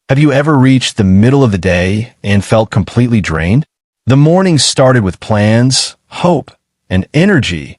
Have you ever reached the middle of the day and felt completely drained? The morning started with plans, hope, and energy,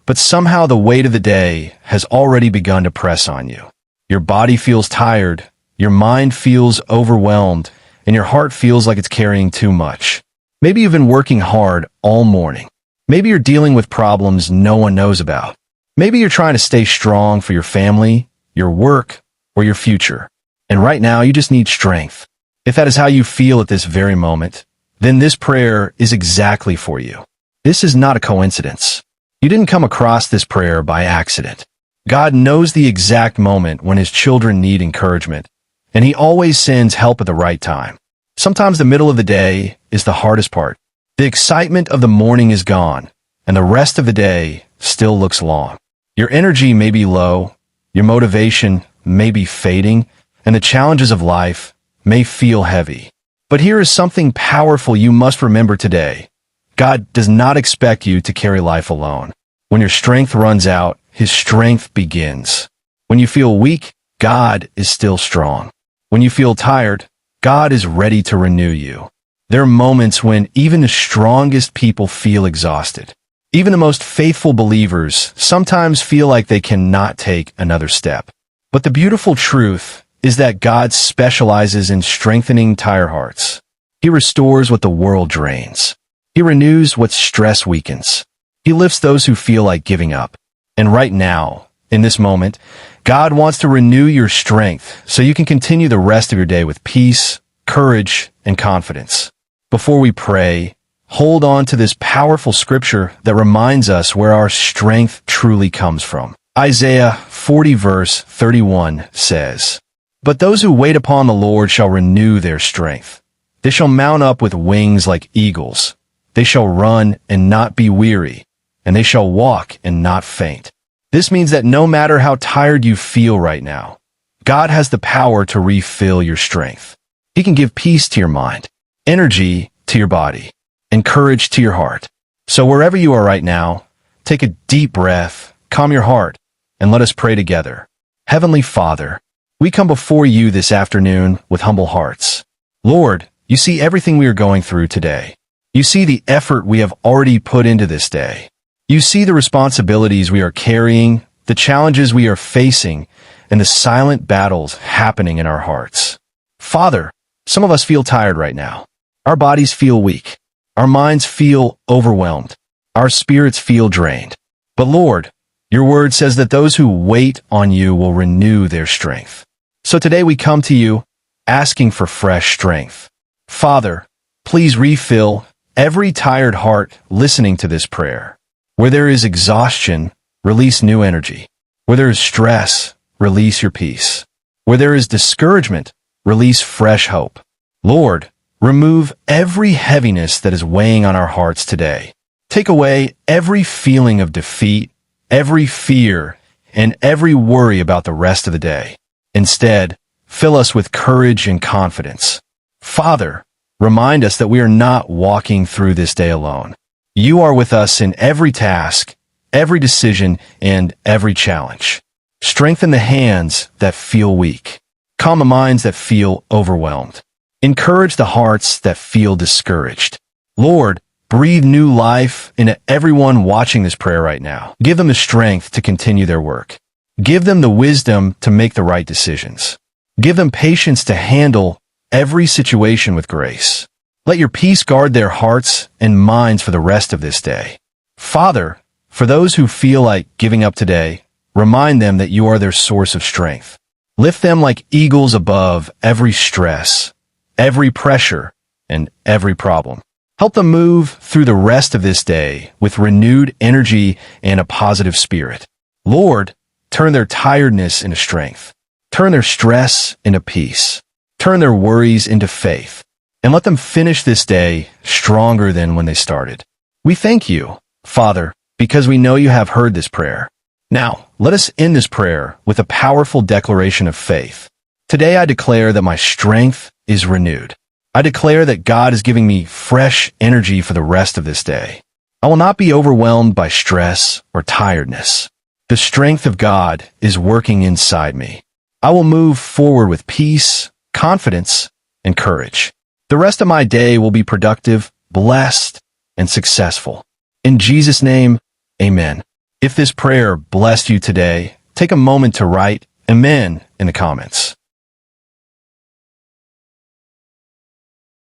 but somehow the weight of the day has already begun to press on you. Your body feels tired, your mind feels overwhelmed, and your heart feels like it's carrying too much. Maybe you've been working hard all morning. Maybe you're dealing with problems no one knows about. Maybe you're trying to stay strong for your family, your work, or your future. And right now, you just need strength. If that is how you feel at this very moment, then this prayer is exactly for you. This is not a coincidence. You didn't come across this prayer by accident. God knows the exact moment when His children need encouragement, and He always sends help at the right time. Sometimes the middle of the day is the hardest part. The excitement of the morning is gone, and the rest of the day still looks long. Your energy may be low, your motivation may be fading, and the challenges of life may feel heavy. But here is something powerful you must remember today. God does not expect you to carry life alone. When your strength runs out, His strength begins. When you feel weak, God is still strong. When you feel tired, God is ready to renew you. There are moments when even the strongest people feel exhausted. Even the most faithful believers sometimes feel like they cannot take another step. But the beautiful truth is that God specializes in strengthening tired hearts. He restores what the world drains. He renews what stress weakens. He lifts those who feel like giving up. And right now, in this moment, God wants to renew your strength so you can continue the rest of your day with peace, courage, and confidence. Before we pray, hold on to this powerful scripture that reminds us where our strength truly comes from. Isaiah 40 verse 31 says, "But those who wait upon the Lord shall renew their strength. They shall mount up with wings like eagles. They shall run and not be weary, and they shall walk and not faint." This means that no matter how tired you feel right now, God has the power to refill your strength. He can give peace to your mind, energy to your body, and courage to your heart. So wherever you are right now, take a deep breath, calm your heart, and let us pray together. Heavenly Father, we come before you this afternoon with humble hearts. Lord, you see everything we are going through today. You see the effort we have already put into this day. You see the responsibilities we are carrying, the challenges we are facing, and the silent battles happening in our hearts. Father, some of us feel tired right now. Our bodies feel weak. Our minds feel overwhelmed. Our spirits feel drained. But Lord, your word says that those who wait on you will renew their strength. So today we come to you asking for fresh strength. Father, please refill every tired heart listening to this prayer. Where there is exhaustion, release new energy. Where there is stress, release your peace. Where there is discouragement, release fresh hope. Lord, remove every heaviness that is weighing on our hearts today. Take away every feeling of defeat, every fear, and every worry about the rest of the day. Instead, fill us with courage and confidence. Father, remind us that we are not walking through this day alone. You are with us in every task, every decision, and every challenge. Strengthen the hands that feel weak. Calm the minds that feel overwhelmed. Encourage the hearts that feel discouraged. Lord, breathe new life into everyone watching this prayer right now. Give them the strength to continue their work. Give them the wisdom to make the right decisions. Give them patience to handle every situation with grace. Let your peace guard their hearts and minds for the rest of this day. Father, for those who feel like giving up today, remind them that you are their source of strength. Lift them like eagles above every stress, every pressure, and every problem. Help them move through the rest of this day with renewed energy and a positive spirit. Lord, turn their tiredness into strength. Turn their stress into peace. Turn their worries into faith. And let them finish this day stronger than when they started. We thank you, Father, because we know you have heard this prayer. Now, let us end this prayer with a powerful declaration of faith. Today I declare that my strength is renewed. I declare that God is giving me fresh energy for the rest of this day. I will not be overwhelmed by stress or tiredness. The strength of God is working inside me. I will move forward with peace, confidence, and courage. The rest of my day will be productive, blessed, and successful. In Jesus' name, amen. If this prayer blessed you today, take a moment to write Amen in the comments.